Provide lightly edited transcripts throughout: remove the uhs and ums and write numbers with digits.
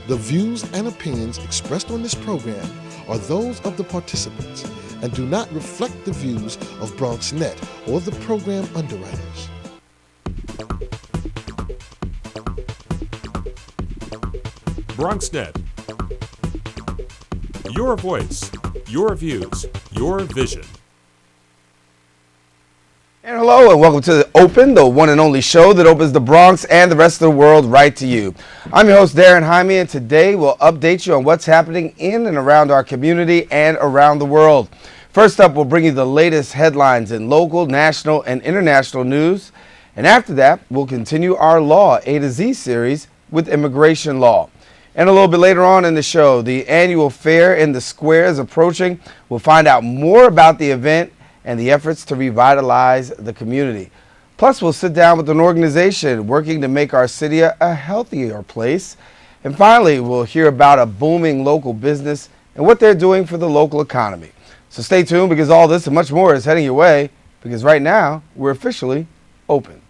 The views and opinions expressed on this program are those of the participants and do not reflect the views of BronxNet or the program underwriters. BronxNet. Your voice, your views, your vision. And hello and welcome to Open, the one and only show that opens the Bronx and the rest of the world right to you. I'm your host, Darren Jaime, and today we'll update you on what's happening in and around our community and around the world. First up, we'll bring you the latest headlines in local, national, and international news. And after that, we'll continue our Law A to Z series with immigration law. And a little bit later on in the show, the annual fair in the square is approaching. We'll find out more about the event and the efforts to revitalize the community. Plus, we'll sit down with an organization working to make our city a healthier place. And finally, we'll hear about a booming local business and what they're doing for the local economy. So stay tuned, because all this and much more is heading your way, because right now, we're officially open.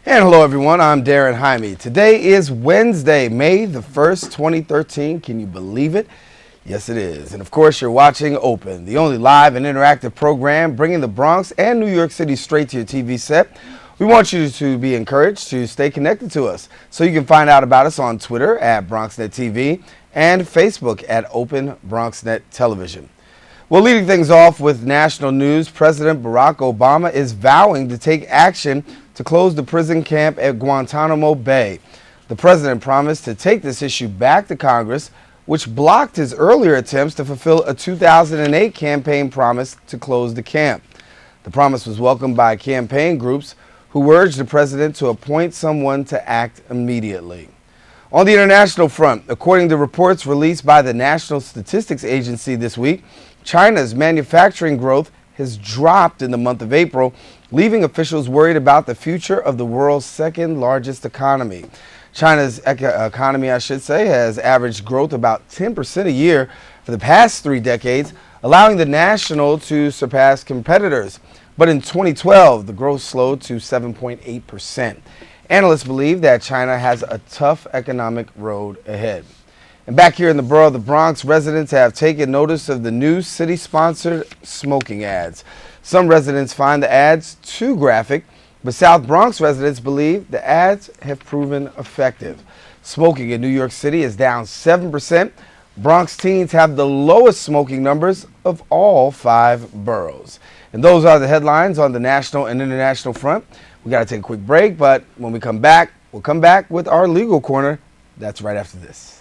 And hello everyone, I'm Darren Jaime. Today is Wednesday, May the 1st, 2013. Can you believe it? Yes, it is. And of course, you're watching Open, the only live and interactive program bringing the Bronx and New York City straight to your TV set. We want you to be encouraged to stay connected to us. So you can find out about us on Twitter at BronxNet TV and Facebook at Open BronxNet Television. Well, leading things off with national news, President Barack Obama is vowing to take action to close the prison camp at Guantanamo Bay. The president promised to take this issue back to Congress, which blocked his earlier attempts to fulfill a 2008 campaign promise to close the camp. The promise was welcomed by campaign groups who urged the president to appoint someone to act immediately. On the international front, according to reports released by the National Statistics Agency this week, China's manufacturing growth has dropped in the month of April, leaving officials worried about the future of the world's second largest economy. China's economy, has averaged growth about 10% a year for the past 3 decades, allowing the national to surpass competitors. But in 2012, the growth slowed to 7.8%. Analysts believe that China has a tough economic road ahead. And back here in the borough of the Bronx, residents have taken notice of the new city-sponsored smoking ads. Some residents find the ads too graphic, but South Bronx residents believe the ads have proven effective. Smoking in New York City is down 7%. Bronx teens have the lowest smoking numbers of all 5 boroughs. And those are the headlines on the national and international front. We got to take a quick break, but when we come back, we'll come back with our legal corner. That's right after this.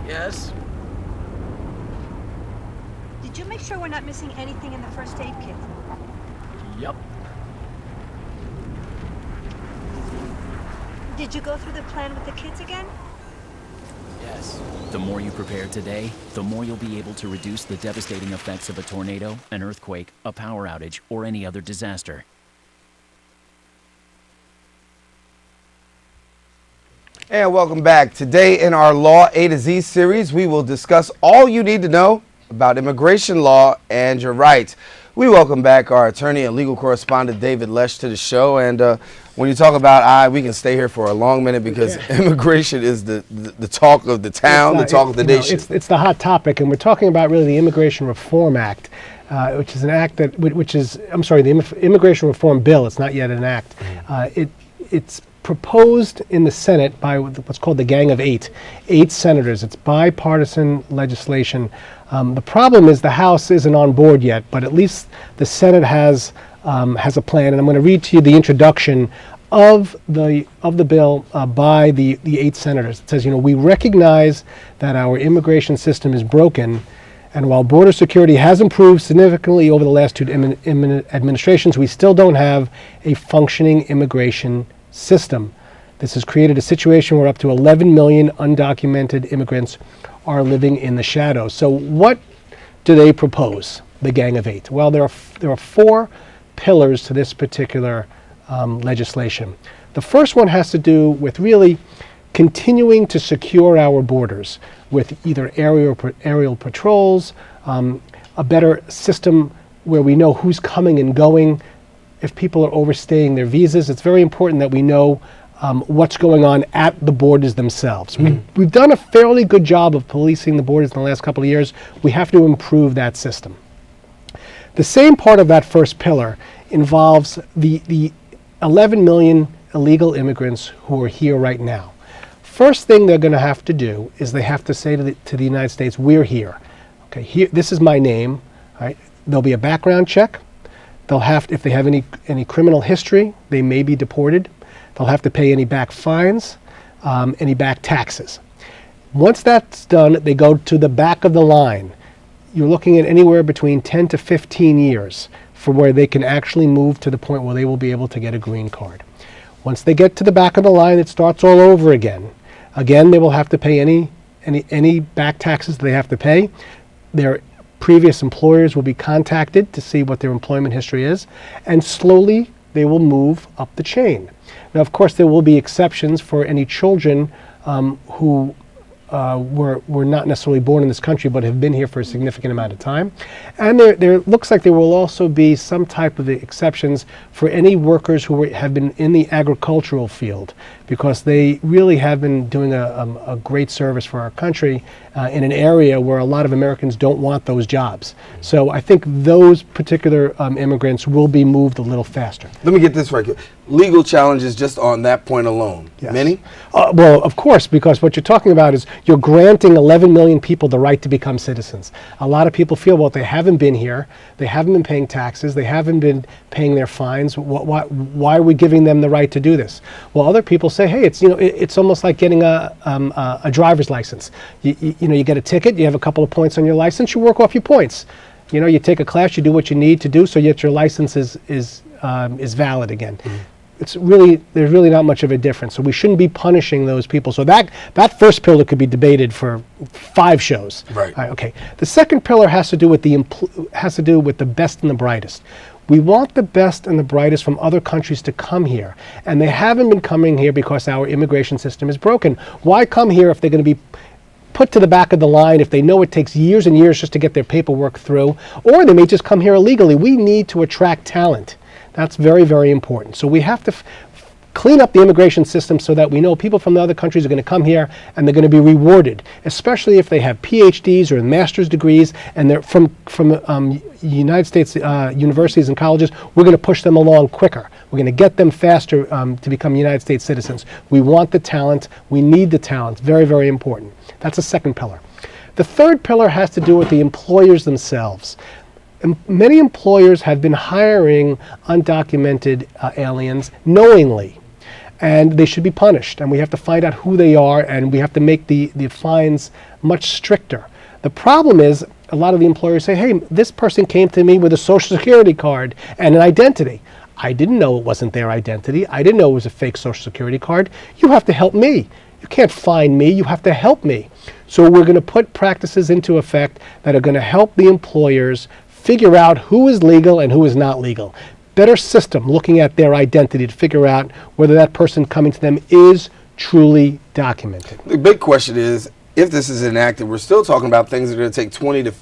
Yes? Did you make sure we're not missing anything in the first aid kit? Yup. Did you go through the plan with the kids again? Yes. The more you prepare today, the more you'll be able to reduce the devastating effects of a tornado, an earthquake, a power outage, or any other disaster. And welcome back. Today in our Law A to Z series, we will discuss all you need to know about immigration law and your rights. We welcome back our attorney and legal correspondent, David Lesh, to the show. And when you talk about we can stay here for a long minute because immigration is the talk of the town, the talk of the nation. It's the hot topic, and we're talking about really the Immigration Reform Act, which is an act that, the Immigration Reform Bill. It's not yet an act. It's proposed in the Senate by what's called the Gang of Eight senators. It's bipartisan legislation. The problem is the House isn't on board yet, but at least the Senate has a plan. And I'm going to read to you the introduction of the bill by the 8 senators. It says, we recognize that our immigration system is broken, and while border security has improved significantly over the last 2 administrations, we still don't have a functioning immigration system. This has created a situation where up to 11 million undocumented immigrants are living in the shadows. So what do they propose, the Gang of Eight? Well, there are 4 pillars to this particular legislation. The first one has to do with really continuing to secure our borders with either aerial patrols, a better system where we know who's coming and going. If people are overstaying their visas, it's very important that we know what's going on at the borders themselves. We've done a fairly good job of policing the borders in the last couple of years. We have to improve that system. The same part of that first pillar involves the 11 million illegal immigrants who are here right now. First thing they're going to have to do is they have to say to the United States, we're here. Okay, here, this is my name. All right? There'll be a background check. They'll have, if they have any criminal history, they may be deported. They'll have to pay any back fines, any back taxes. Once that's done, they go to the back of the line. You're looking at anywhere between 10 to 15 years for where they can actually move to the point where they will be able to get a green card. Once they get to the back of the line, it starts all over again. Again, they will have to pay any back taxes they have to pay. Their previous employers will be contacted to see what their employment history is, and slowly they will move up the chain. Now, of course, there will be exceptions for any children who were not necessarily born in this country but have been here for a significant amount of time. And there looks like there will also be some type of exceptions for any workers who have been in the agricultural field, because they really have been doing a great service for our country in an area where a lot of Americans don't want those jobs. So I think those particular immigrants will be moved a little faster. Let me get this right. Legal challenges just on that point alone. Yes. Many? Well, of course, because what you're talking about is you're granting 11 million people the right to become citizens. A lot of people feel, well, they haven't been here, they haven't been paying taxes, they haven't been paying their fines. Why are we giving them the right to do this? Well, other people say, hey, it's almost like getting a driver's license. You get a ticket, you have a couple of points on your license, you work off your points. You take a class, you do what you need to do, so yet your license is valid again. There's really not much of a difference. So we shouldn't be punishing those people. So that first pillar could be debated for 5 shows. Right. Okay. The second pillar has to do with the best and the brightest. We want the best and the brightest from other countries to come here, and they haven't been coming here because our immigration system is broken. Why come here if they're going to be put to the back of the line, if they know it takes years and years just to get their paperwork through, or they may just come here illegally? We need to attract talent. That's very, very important. So we have to clean up the immigration system so that we know people from the other countries are going to come here and they're going to be rewarded, especially if they have PhDs or master's degrees and they're from United States universities and colleges. We're going to push them along quicker. We're going to get them faster to become United States citizens. We want the talent. We need the talent. Very, very important. That's the second pillar. The third pillar has to do with the employers themselves. Many employers have been hiring undocumented aliens knowingly. and they should be punished. And we have to find out who they are, and we have to make the fines much stricter. The problem is a lot of the employers say, hey, this person came to me with a social security card and an identity. I didn't know it wasn't their identity. I didn't know it was a fake social security card. You have to help me. You can't fine me. You have to help me. So we're going to put practices into effect that are going to help the employers figure out who is legal and who is not legal. Better system looking at their identity to figure out whether that person coming to them is truly documented. The big question is, if this is enacted, we're still talking about things that are going to take 20 to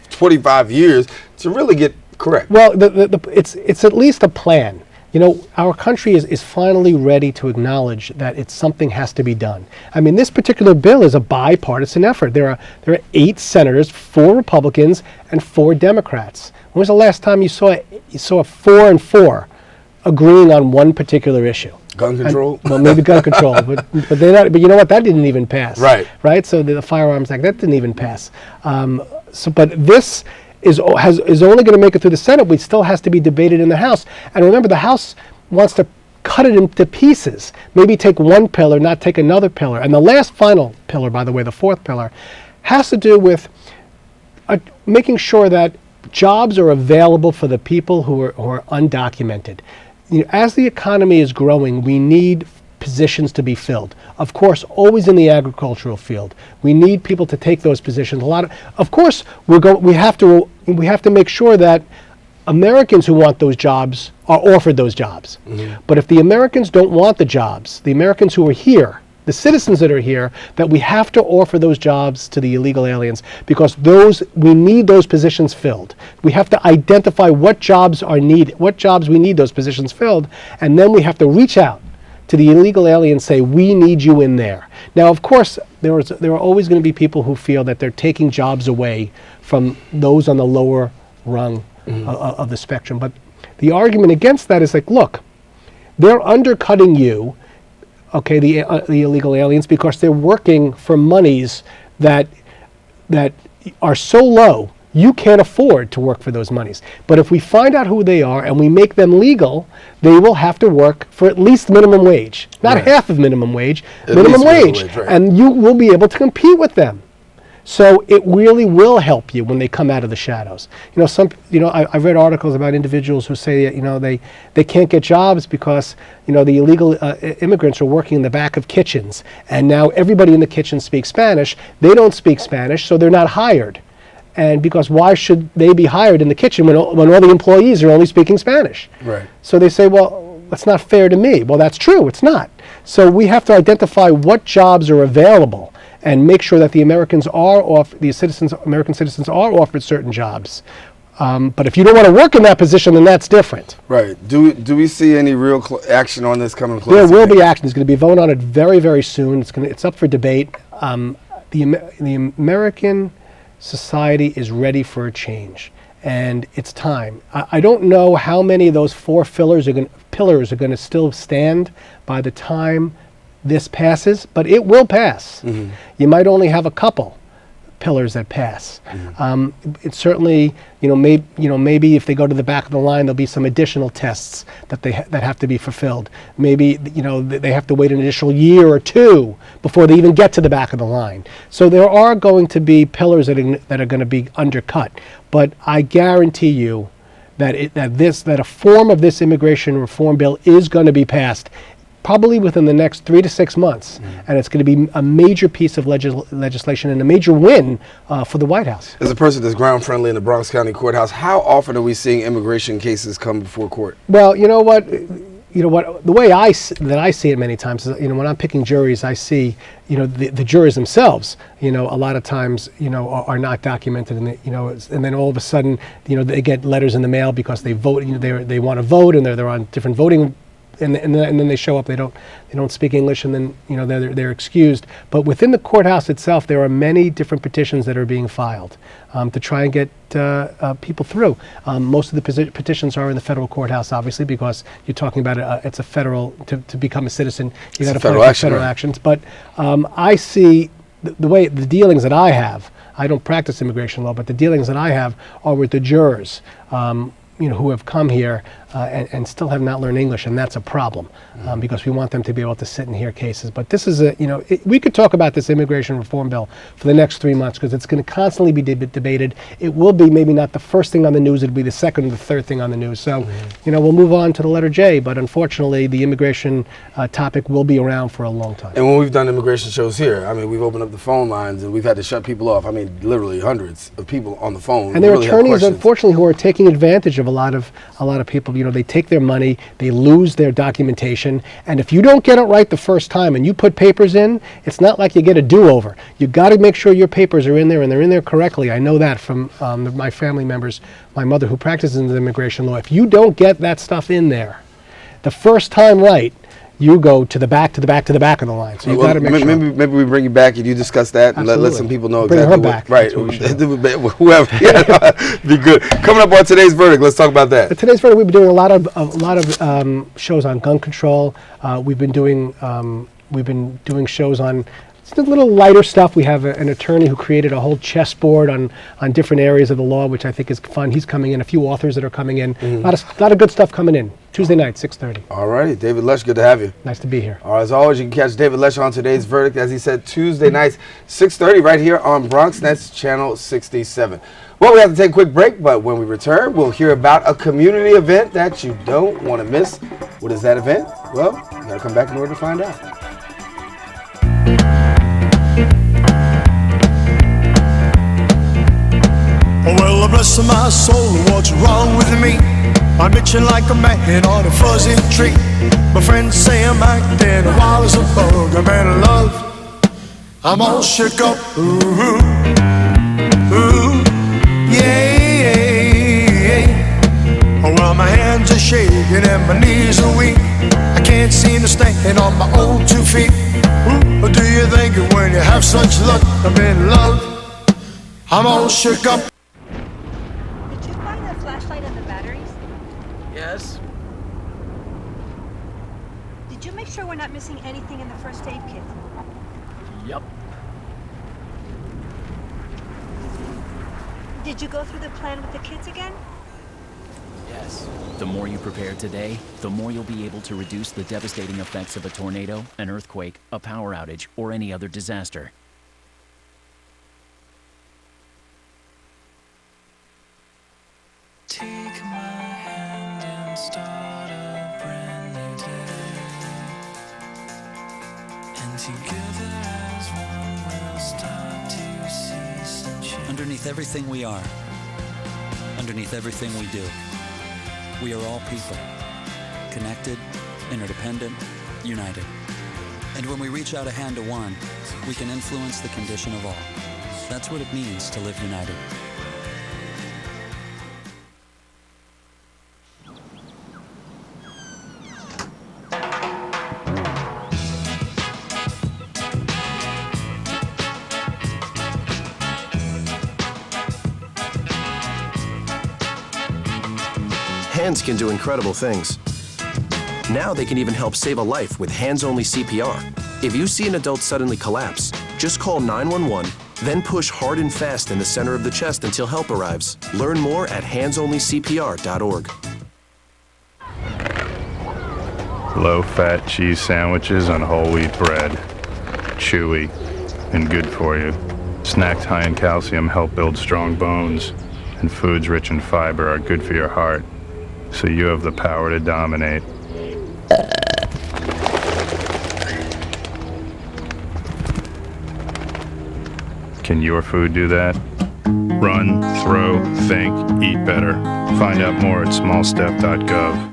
25 years to really get correct. Well, it's at least a plan. You know, our country is finally ready to acknowledge that something has to be done. I mean, this particular bill is a bipartisan effort. There are 8 senators, 4 Republicans, and 4 Democrats. When was the last time you saw 4 and 4 agreeing on one particular issue? Gun control? Well, maybe gun control, but they're not. But you know what? That didn't even pass. Right. So the Firearms Act, that didn't even pass. But this is only going to make it through the Senate. It still has to be debated in the House. And remember, the House wants to cut it into pieces. Maybe take one pillar, not take another pillar. And the last final pillar, by the way, the 4th pillar, has to do with making sure that jobs are available for the people who are undocumented. You know, as the economy is growing, we need positions to be filled. Of course, always in the agricultural field. We need people to take those positions. Of course, we have to make sure that Americans who want those jobs are offered those jobs. Mm-hmm. But if the Americans don't want the jobs, the Americans who are here, the citizens that are here, that we have to offer those jobs to the illegal aliens, because we need those positions filled. We have to identify what jobs are needed, what jobs we need those positions filled, and then we have to reach out to the illegal aliens, say, we need you in there. Now, of course, there are always going to be people who feel that they're taking jobs away from those on the lower rung of the spectrum. But the argument against that is like, look, they're undercutting you, okay, the illegal aliens, because they're working for monies that are so low, you can't afford to work for those monies. But if we find out who they are and we make them legal, they will have to work for at least minimum wage. Not half of minimum wage, minimum wage. Right. And you will be able to compete with them. So it really will help you when they come out of the shadows. I've read articles about individuals who say that, they can't get jobs because, the illegal immigrants are working in the back of kitchens. And now everybody in the kitchen speaks Spanish. They don't speak Spanish, so they're not hired. And because why should they be hired in the kitchen when all the employees are only speaking Spanish? Right. So they say, well, that's not fair to me. Well, that's true. It's not. So we have to identify what jobs are available and make sure that the American citizens are offered certain jobs. But if you don't want to work in that position, then that's different. Right. Do we see any real action on this coming close? There will be action. There's going to be a vote on it very, very soon. It's up for debate. The American society is ready for a change, and it's time. I don't know how many of those 4 pillars are going to still stand by the time this passes, but it will pass. Mm-hmm. You might only have a couple pillars that pass. Mm-hmm. It's certainly, maybe if they go to the back of the line, there'll be some additional tests that that have to be fulfilled. Maybe, they have to wait an additional year or 2 before they even get to the back of the line. So there are going to be pillars that are going to be undercut. But I guarantee you that a form of this immigration reform bill is going to be passed, probably within the next 3 to 6 months, and it's going to be a major piece of legislation and a major win for the White House. As a person that's ground friendly in the Bronx County Courthouse, how often are we seeing immigration cases come before court? Well, you know what, the way I see it many times is, when I'm picking juries, I see, the jurors themselves, a lot of times, are not documented, and and then all of a sudden, they get letters in the mail because they vote, they want to vote, and they're on different voting. And then they show up. They don't speak English, and then they're excused. But within the courthouse itself, there are many different petitions that are being filed to try and get people through. Most of the petitions are in the federal courthouse, obviously, because you're talking about it's a federal to become a citizen. You got to apply for federal actions. But I see the dealings that I have. I don't practice immigration law, but the dealings that I have are with the jurors. Who have come here and still have not learned English, and that's a problem because we want them to be able to sit and hear cases. But this is we could talk about this immigration reform bill for the next 3 months because it's going to constantly be debated. It will be maybe not the first thing on the news, it'll be the second or the third thing on the news. So, we'll move on to the letter J, but unfortunately the immigration topic will be around for a long time. And when we've done immigration shows here, I mean, we've opened up the phone lines and we've had to shut people off. I mean, literally hundreds of people on the phone. And there are really have attorneys, questions. unfortunately, who are taking advantage of a lot of people. They take their money, they lose their documentation, and if you don't get it right the first time and you put papers in, it's not like you get a do-over. You got to make sure your papers are in there and they're in there correctly. I know that from my family members, my mother who practices in immigration law. If you don't get that stuff in there the first time right, you go to the back of the line. So you got to make sure. Maybe we bring you back and you discuss that and let some people know Bring exactly her back. Right. That's what we should do. Whoever. Yeah, be good. Coming up on today's verdict, let's talk about that. Today's verdict, we've been doing a lot of shows on gun control. We've been doing shows on just a little lighter stuff. We have an attorney who created a whole chessboard on different areas of the law, which I think is fun. He's coming in. A few authors that are coming in. A lot of good stuff coming in. Tuesday night, 6:30. All righty. David Lesh, good to have you. Nice to be here. All right, as always, you can catch David Lesh on today's verdict, as he said, Tuesday nights, 6:30, right here on BronxNet's Channel 67. Well, we have to take a quick break, but when we return, we'll hear about a community event that you don't want to miss. What is that event? Well, you got to come back in order to find out. Well, bless my soul, what's wrong with me? I'm itching like a man on a fuzzy tree. My friends say I'm acting wild as a bug. I'm in love, I'm all shook up. Ooh, ooh, yeah. Well, my hands are shaking and my knees are weak. I can't seem to stand on my own 2 feet. Ooh, do you think when you have such luck, I'm in love, I'm all shook up. Did you find the flashlight and the batteries? Yes. Did you make sure we're not missing anything in the first aid kit? Yep. Did you go through the plan with the kids again? Yes. The more you prepare today, the more you'll be able to reduce the devastating effects of a tornado, an earthquake, a power outage, or any other disaster. Take my hand and start a brand new day. And together as one we'll start to see some change. Underneath everything we are, underneath everything we do, we are all people, connected, interdependent, united. And when we reach out a hand to one, we can influence the condition of all. That's what it means to live united. Hands can do incredible things. Now they can even help save a life with hands-only CPR. If you see an adult suddenly collapse, just call 911, then push hard and fast in the center of the chest until help arrives. Learn more at handsonlycpr.org. Low-fat cheese sandwiches on whole wheat bread. Chewy and good for you. Snacks high in calcium help build strong bones, and foods rich in fiber are good for your heart. So you have the power to dominate. Can your food do that? Run, throw, think, eat better. Find out more at smallstep.gov.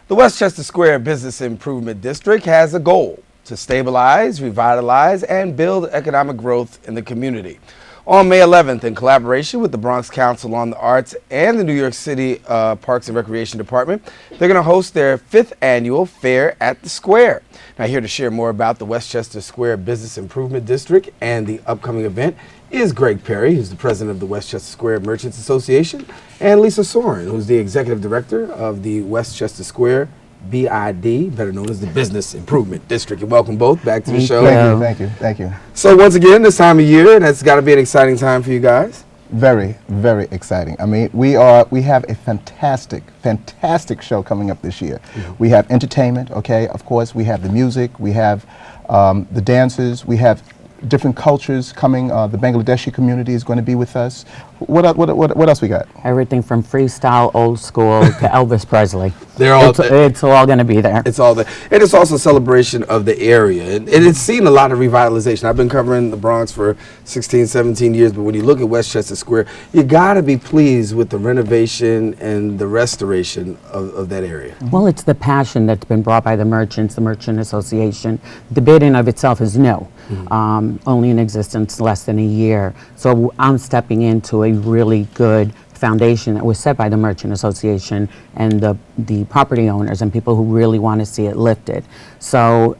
The Westchester Square Business Improvement District has a goal to stabilize, revitalize, and build economic growth in the community. On May 11th, in collaboration with the Bronx Council on the Arts and the New York City Parks and Recreation Department, they're going to host their 5th annual Fair at the Square. Now, here to share more about the Westchester Square Business Improvement District and the upcoming event is Greg Perry, who's the president of the Westchester Square Merchants Association, and Lisa Soren, who's the executive director of the Westchester Square BID, better known as the Business Improvement District. And welcome both back to the show. Thank you. So once again, this time of year, and it's got to be an exciting time for you guys. Very, very exciting. I mean, we have a fantastic show coming up this year. We have entertainment, okay, of course, we have the music, we have the dances, we have different cultures coming. The Bangladeshi community is going to be with us. What else we got? Everything from freestyle, old school, to Elvis Presley. They're all it's all going to be there. It's all there. And it's also a celebration of the area. And it's seen a lot of revitalization. I've been covering the Bronx for 16, 17 years, but when you look at Westchester Square, you got to be pleased with the renovation and the restoration of that area. Well, it's the passion that's been brought by the merchants, the Merchant Association. The bid in of itself is new, only in existence less than a year. So I'm stepping into a really good foundation that was set by the Merchant Association and the property owners and people who really want to see it lifted. So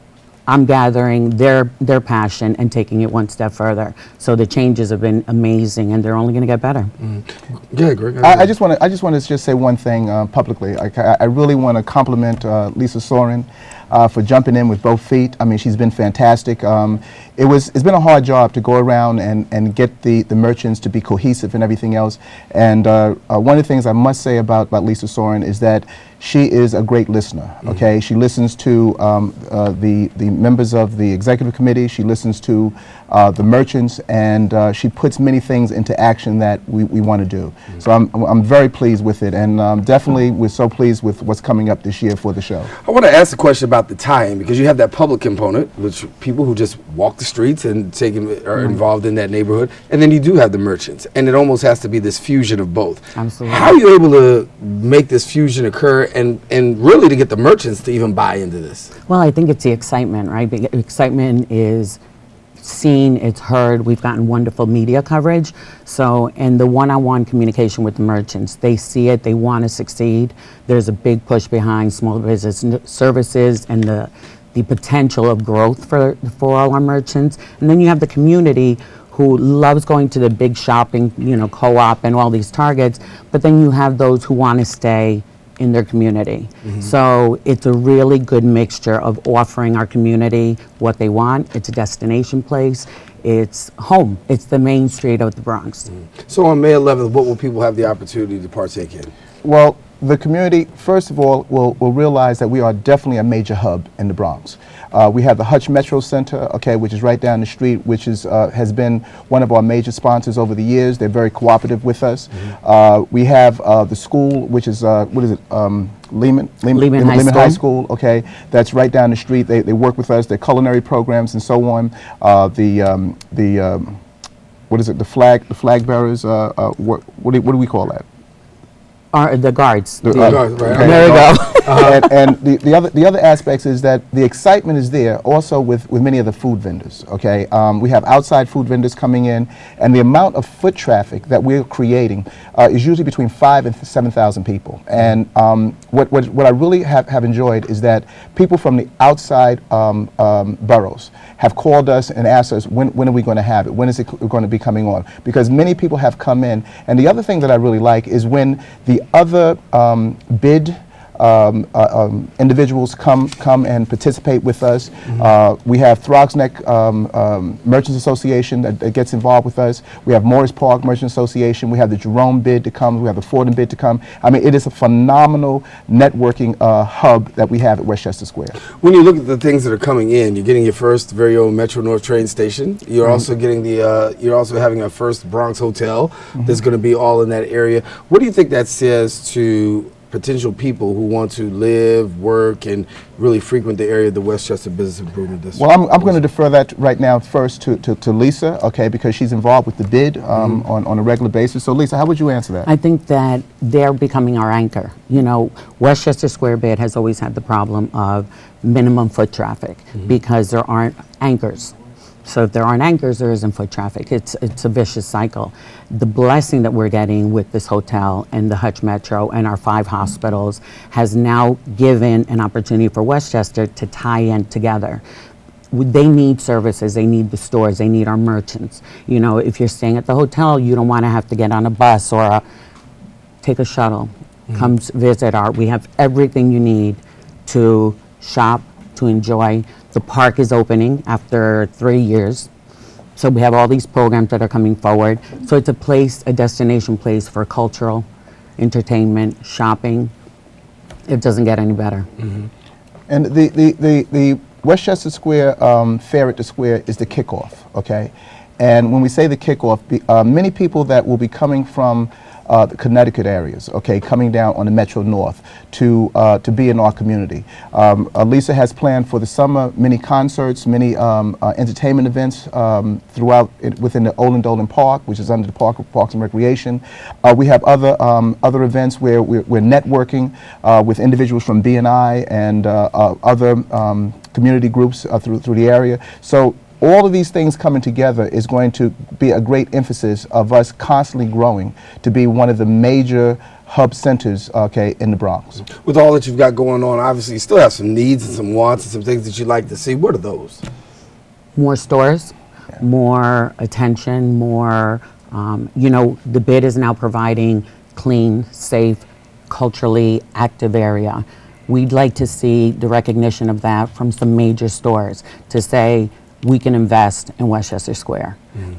I'm gathering their passion and taking it one step further. So the changes have been amazing, and they're only going to get better. Yeah, Greg. I just want to just say one thing publicly. I really want to compliment Lisa Soren for jumping in with both feet. I mean, she's been fantastic. It's been a hard job to go around and get the merchants to be cohesive and everything else. And one of the things I must say about Lisa Soren is that she is a great listener. Okay, she listens to the members of the executive committee. She listens to the merchants, and she puts many things into action that we want to do. So I'm very pleased with it, and definitely we're so pleased with what's coming up this year for the show. I want to ask a question about the tie-in, because you have that public component, which people who just walk the streets and are involved in that neighborhood, and then you do have the merchants, and it almost has to be this fusion of both. Absolutely. How are you able to make this fusion occur, and really to get the merchants to even buy into this? Well, I think it's the excitement, right? The excitement is seen, it's heard. We've gotten wonderful media coverage. So, and the one-on-one communication with the merchants, they see it, they want to succeed. There's a big push behind small business services and the potential of growth for all our merchants. And then you have the community who loves going to the big shopping, co-op and all these Targets, but then you have those who want to stay in their community. So it's a really good mixture of offering our community what they want. It's a destination place. It's home. It's the main street of the Bronx. So on May 11th, what will people have the opportunity to partake in? Well, the community, first of all, will realize that we are definitely a major hub in the Bronx. We have the Hutch Metro Center, okay, which is right down the street, which is has been one of our major sponsors over the years. They're very cooperative with us. We have the school, which is Lehman High School, okay, that's right down the street. They work with us. Their culinary programs and so on. What is it? The flag bearers. What do we call that? The guards. Guards, right. Okay. There we go. And the other aspects is that the excitement is there also with many of the food vendors. Okay, we have outside food vendors coming in, and the amount of foot traffic that we're creating is usually between 5,000 and 7,000 people. And what I really have enjoyed is that people from the outside boroughs have called us and asked us when are we going to have it? When is it going to be coming on? Because many people have come in, and the other thing that I really like is when the other bid individuals come and participate with us. We have Throgs Neck Merchants Association that gets involved with us. We have Morris Park Merchant Association. We have the Jerome bid to come. We have the Fordham bid to come. I mean, it is a phenomenal networking hub that we have at Westchester Square. When you look at the things that are coming in, you're getting your first very own Metro North train station. You're also getting you're also having a first Bronx hotel that's going to be all in that area. What do you think that says to potential people who want to live, work, and really frequent the area of the Westchester Business Improvement District? Well, I'm going to defer that right now first to Lisa, okay, because she's involved with the bid on a regular basis. So, Lisa, how would you answer that? I think that they're becoming our anchor. Westchester Square bid has always had the problem of minimum foot traffic because there aren't anchors. So if there aren't anchors, there isn't foot traffic. It's a vicious cycle. The blessing that we're getting with this hotel and the Hutch Metro and our 5 hospitals has now given an opportunity for Westchester to tie in together. They need services, they need the stores, they need our merchants. If you're staying at the hotel, you don't want to have to get on a bus or take a shuttle. Come visit we have everything you need to shop, to enjoy. The park is opening after 3 years. So we have all these programs that are coming forward. So it's a place, a destination place for cultural, entertainment, shopping. It doesn't get any better. And the Westchester Square Fair at the Square is the kickoff, okay? And when we say the kickoff, many people that will be coming from the Connecticut areas, okay, coming down on the Metro North to be in our community. Lisa has planned for the summer many concerts, many entertainment events throughout within the Olin Dolan Park, which is under the Parks and Recreation. We have other events where we're networking with individuals from BNI and other community groups through the area. So all of these things coming together is going to be a great emphasis of us constantly growing to be one of the major hub centers, okay, in the Bronx. With all that you've got going on, obviously you still have some needs and some wants and some things that you'd like to see. What are those? More stores, more attention, more, the bid is now providing clean, safe, culturally active area. We'd like to see the recognition of that from some major stores to say, we can invest in Westchester Square.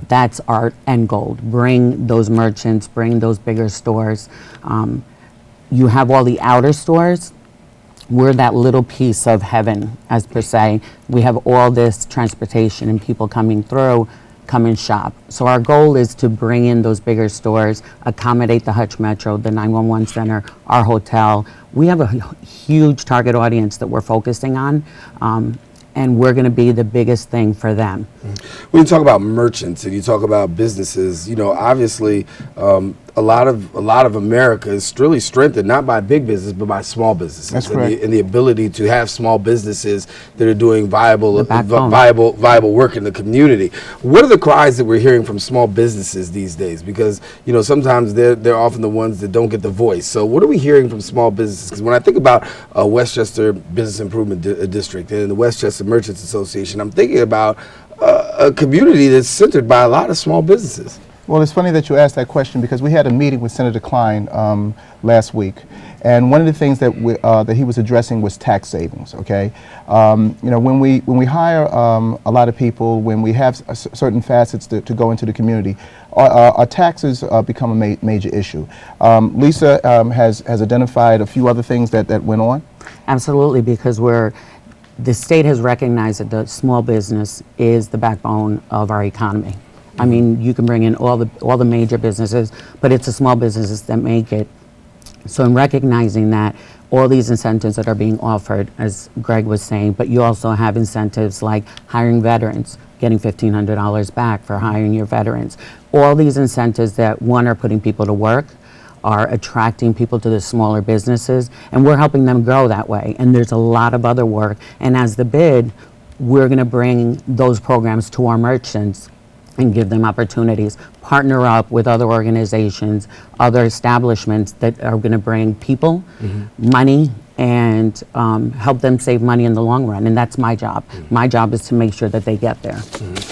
That's our end goal. Bring those merchants, bring those bigger stores. You have all the outer stores. We're that little piece of heaven, as per se. We have all this transportation and people coming through, come and shop. So our goal is to bring in those bigger stores, accommodate the Hutch Metro, the 911 Center, our hotel. We have a huge target audience that we're focusing on. And we're going to be the biggest thing for them. When you talk about merchants and you talk about businesses, obviously a lot of America is really strengthened not by big business but by small businesses. That's correct. And the ability to have small businesses that are doing viable work in the community. What are the cries that we're hearing from small businesses these days? Because sometimes they're often the ones that don't get the voice. So what are we hearing from small businesses? Because when I think about Westchester Business Improvement District and the Westchester Merchants Association, I'm thinking about a community that's centered by a lot of small businesses. Well, it's funny that you asked that question because we had a meeting with Senator Klein last week, and one of the things that that he was addressing was tax savings. Okay, when we hire a lot of people, when we have certain facets to go into the community, our taxes become a major issue. Lisa has identified a few other things that went on. Absolutely, because the state has recognized that the small business is the backbone of our economy. I mean, you can bring in all the major businesses, but it's the small businesses that make it. So in recognizing that, all these incentives that are being offered, as Greg was saying, but you also have incentives like hiring veterans, getting $1,500 back for hiring your veterans. All these incentives that, one, are putting people to work, are attracting people to the smaller businesses, and we're helping them grow that way. And there's a lot of other work. And as the bid, we're going to bring those programs to our merchants and give them opportunities, partner up with other organizations, other establishments that are going to bring people, money, and help them save money in the long run. And that's my job. My job is to make sure that they get there.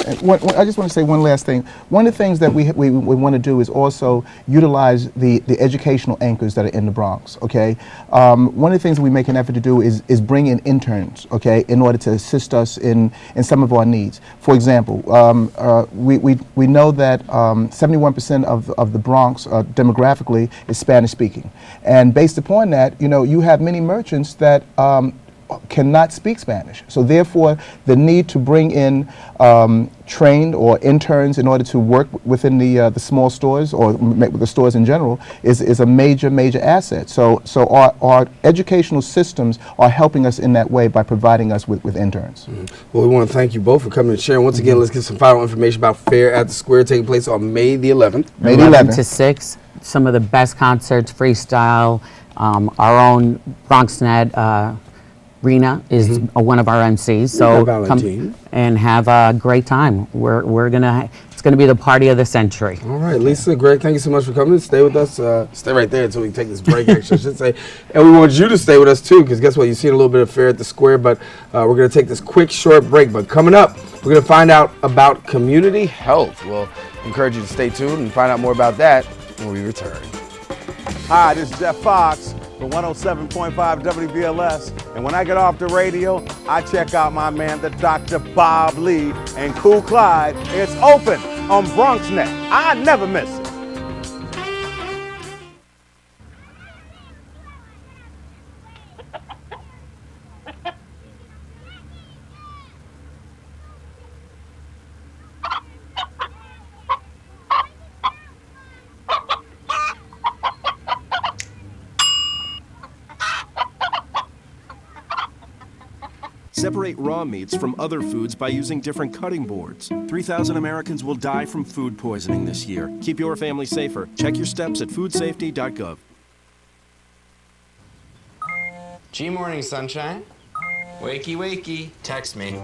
I just want to say one last thing. One of the things that we want to do is also utilize the educational anchors that are in the Bronx, okay? One of the things that we make an effort to do is bring in interns, okay, in order to assist us in some of our needs. For example, we know that 71% of the Bronx demographically is Spanish speaking. And based upon that, you have many merchants that cannot speak Spanish. So therefore, the need to bring in trained or interns in order to work within the small stores or with the stores in general is a major asset. So our educational systems are helping us in that way by providing us with interns. Well, we want to thank you both for coming and sharing. Once again, let's get some final information about Fair at the Square taking place on May the 11th. May the 11th. to 6, some of the best concerts, freestyle, our own BronxNet Rena is one of our MCs, so come and have a great time. It's gonna be the party of the century. All right, Lisa, Greg, thank you so much for coming. Stay with us. Stay right there until we take this break, actually, I should say. And we want you to stay with us too, because guess what? You've seen a little bit of Fair at the Square, but we're gonna take this quick, short break. But coming up, we're gonna find out about community health. We'll encourage you to stay tuned and find out more about that when we return. Hi, this is Jeff Fox. for 107.5 WBLS. And when I get off the radio, I check out my man, the Dr. Bob Lee and Cool Clyde. It's open on BronxNet. I never miss it. Separate raw meats from other foods by using different cutting boards. 3,000 Americans will die from food poisoning this year. Keep your family safer. Check your steps at foodsafety.gov. G-Morning, sunshine. Wakey, wakey. Text me.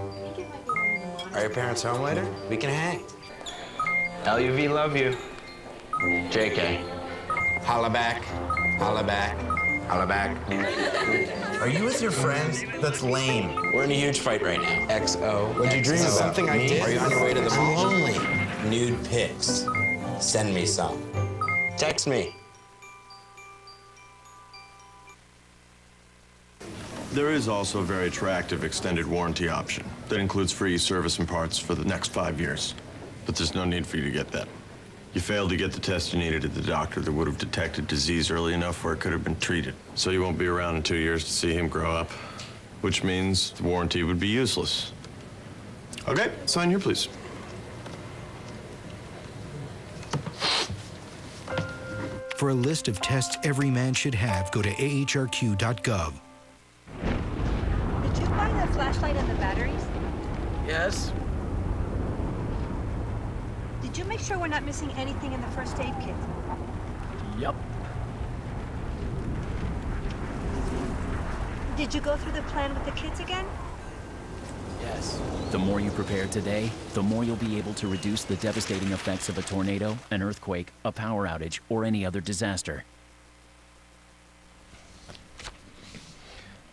Are your parents home later? We can hang. LUV, love you. JK. Holla back. Holla back. Holla back. Are you with your friends? That's lame. We're in a huge fight right now. XO. What'd you dream about? Something I did. Are you on your way to the mall? I'm lonely. Nude pics. Send me some. Text me. There is also a very attractive extended warranty option that includes free service and parts for the next 5 years. But there's no need for you to get that. You failed to get the test you needed at the doctor that would have detected disease early enough where it could have been treated. So you won't be around in 2 years to see him grow up, which means the warranty would be useless. Okay, sign here, please. For a list of tests every man should have, go to ahrq.gov. Did you find the flashlight and the batteries? Yes. Did you make sure we're not missing anything in the first aid kit? Yep. Did you go through the plan with the kids again? Yes. The more you prepare today, the more you'll be able to reduce the devastating effects of a tornado, an earthquake, a power outage, or any other disaster.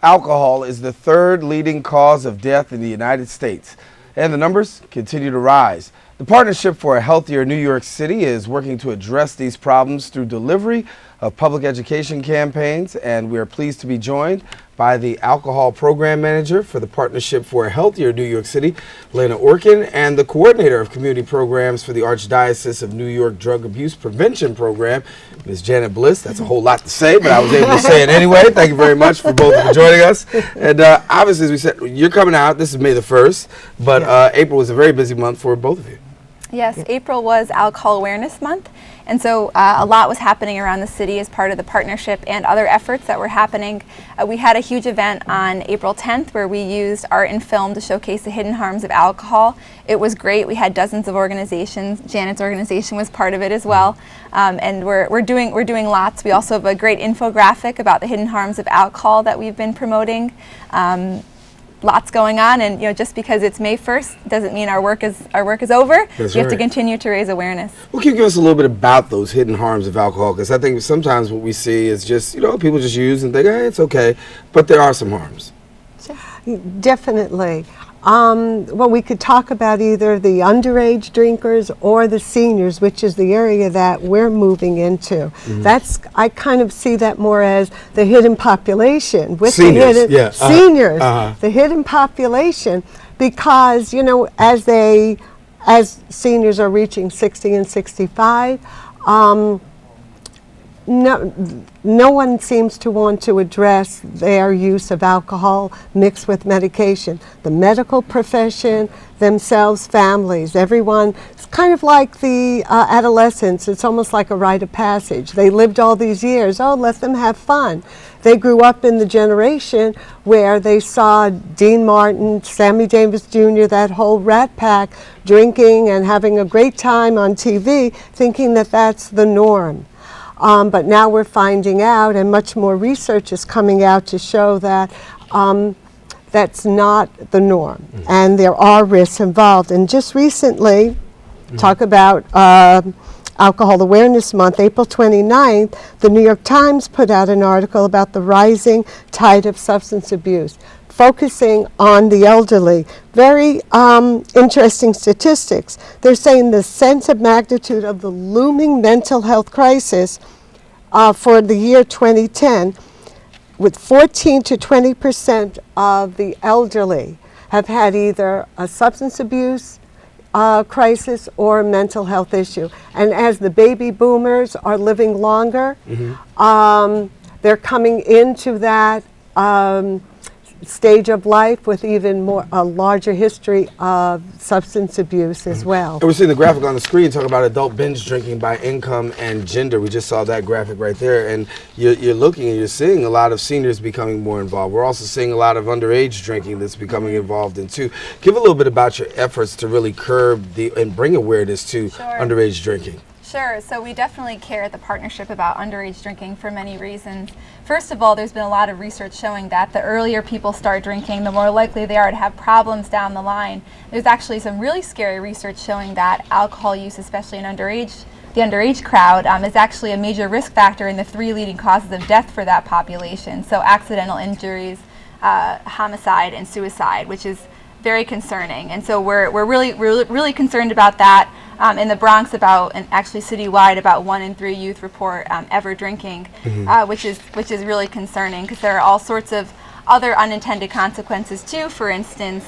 Alcohol is the third leading cause of death in the United States, and the numbers continue to rise. The Partnership for a Healthier New York City is working to address these problems through delivery of public education campaigns, and we are pleased to be joined by the Alcohol Program Manager for the Partnership for a Healthier New York City, Lena Orkin, and the Coordinator of Community Programs for the Archdiocese of New York Drug Abuse Prevention Program, Ms. Janet Bliss. That's a whole lot to say, but I was able to say it anyway. Thank you very much for both of you joining us. And obviously, as we said, you're coming out. This is May the 1st, but April was a very busy month for both of you. Yes, April was Alcohol Awareness Month, and so a lot was happening around the city as part of the partnership and other efforts that were happening. We had a huge event on April 10th where we used art and film to showcase the hidden harms of alcohol. It was great. We had dozens of organizations. Janet's organization was part of it as well, and we're doing lots. We also have a great infographic about the hidden harms of alcohol that we've been promoting. Lots going on, and just because it's May 1st doesn't mean our work is over. That's we have to right. continue to raise awareness. Well, can you give us a little bit about those hidden harms of alcohol? Because I think sometimes what we see is just, people just use and think, hey, it's okay, but there are some harms. Definitely. Well, we could talk about either the underage drinkers or the seniors, which is the area that we're moving into. Mm-hmm. I kind of see that more as the hidden population with Seniors, the hidden yeah, seniors, uh-huh. the hidden population, because as seniors are reaching 60 and 65. No one seems to want to address their use of alcohol mixed with medication. The medical profession, themselves, families, everyone. It's kind of like the adolescents. It's almost like a rite of passage. They lived all these years. Oh, let them have fun. They grew up in the generation where they saw Dean Martin, Sammy Davis Jr., that whole Rat Pack, drinking and having a great time on TV, thinking that that's the norm. But now we're finding out, and much more research is coming out to show that that's not the norm, and there are risks involved. And just recently, talk about Alcohol Awareness Month, April 29th, the New York Times put out an article about the rising tide of substance abuse, focusing on the elderly. Very interesting statistics. They're saying the sense of magnitude of the looming mental health crisis for the year 2010 with 14 to 20% of the elderly have had either a substance abuse crisis or a mental health issue. And as the baby boomers are living longer, they're coming into that stage of life with even more a larger history of substance abuse as well. And we're seeing the graphic on the screen talking about adult binge drinking by income and gender. We just saw that graphic right there, and you're looking and you're seeing a lot of seniors becoming more involved. We're also seeing a lot of underage drinking that's becoming involved in too. Give a little bit about your efforts to really curb and bring awareness to underage drinking. Sure. So we definitely care at the partnership about underage drinking for many reasons. First of all, there's been a lot of research showing that the earlier people start drinking, the more likely they are to have problems down the line. There's actually some really scary research showing that alcohol use, especially in the underage crowd, is actually a major risk factor in the 3 leading causes of death for that population. So accidental injuries, homicide, and suicide, which is very concerning. And so we're really concerned about that. In the Bronx, and actually citywide, about 1 in 3 youth report ever drinking, which is really concerning because there are all sorts of other unintended consequences too. For instance,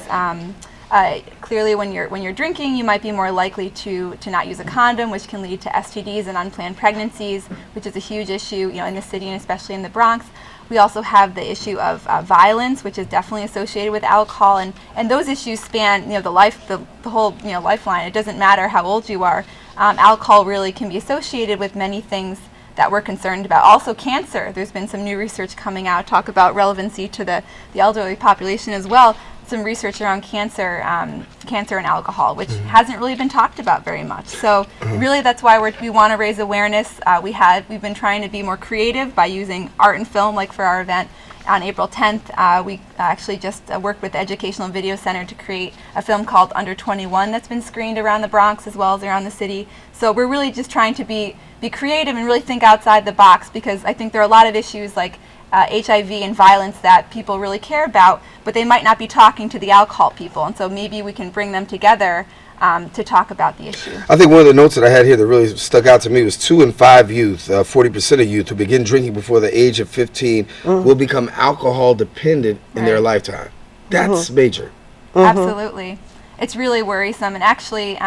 clearly when you're drinking, you might be more likely to not use a condom, which can lead to STDs and unplanned pregnancies, which is a huge issue, in the city and especially in the Bronx. We also have the issue of violence, which is definitely associated with alcohol, and those issues span the whole lifeline. It doesn't matter how old you are. Alcohol really can be associated with many things that we're concerned about. Also cancer. There's been some new research coming out talk about relevancy to the elderly population as well. Some research around cancer and alcohol, which hasn't really been talked about very much. So really that's why we want to raise awareness. We've been trying to be more creative by using art and film, like for our event on April 10th. We actually just worked with the Educational Video Center to create a film called Under 21 that's been screened around the Bronx as well as around the city. So we're really just trying to be creative and really think outside the box, because I think there are a lot of issues like HIV and violence that people really care about, but they might not be talking to the alcohol people, and so maybe we can bring them together to talk about the issue. I think one of the notes that I had here that really stuck out to me was 2 in 5 youth, 40% of youth who begin drinking before the age of 15 will become alcohol dependent in their lifetime. That's major. Absolutely. It's really worrisome, and actually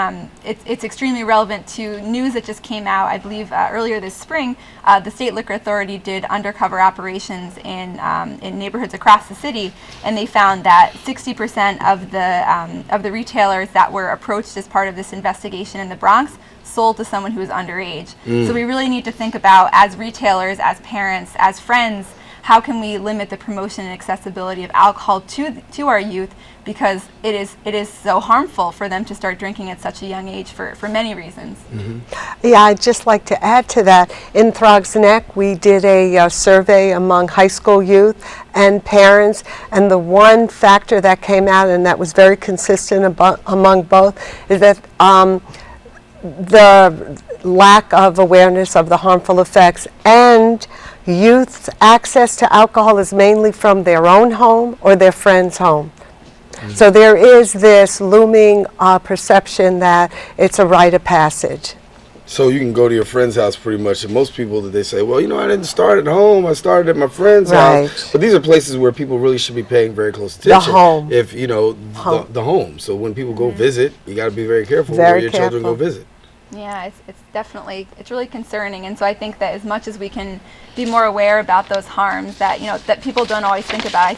it's extremely relevant to news that just came out, I believe, earlier this spring. The State Liquor Authority did undercover operations in neighborhoods across the city, and they found that 60% of the retailers that were approached as part of this investigation in the Bronx sold to someone who was underage. So we really need to think about, as retailers, as parents, as friends, how can we limit the promotion and accessibility of alcohol to our youth, because it is so harmful for them to start drinking at such a young age for many reasons. Yeah, I'd just like to add to that. In Throgs Neck, we did a survey among high school youth and parents, and the one factor that came out, and that was very consistent among both, is that the lack of awareness of the harmful effects, and youth's access to alcohol is mainly from their own home or their friend's home. So there is this looming perception that it's a rite of passage. So you can go to your friend's house pretty much, and most people that they say, well, I didn't start at home, I started at my friend's house. But these are places where people really should be paying very close attention. The home. If, the home. So when people go visit, you got to be very careful where your children go visit. Yeah, it's really concerning, and so I think that as much as we can be more aware about those harms that that people don't always think about. I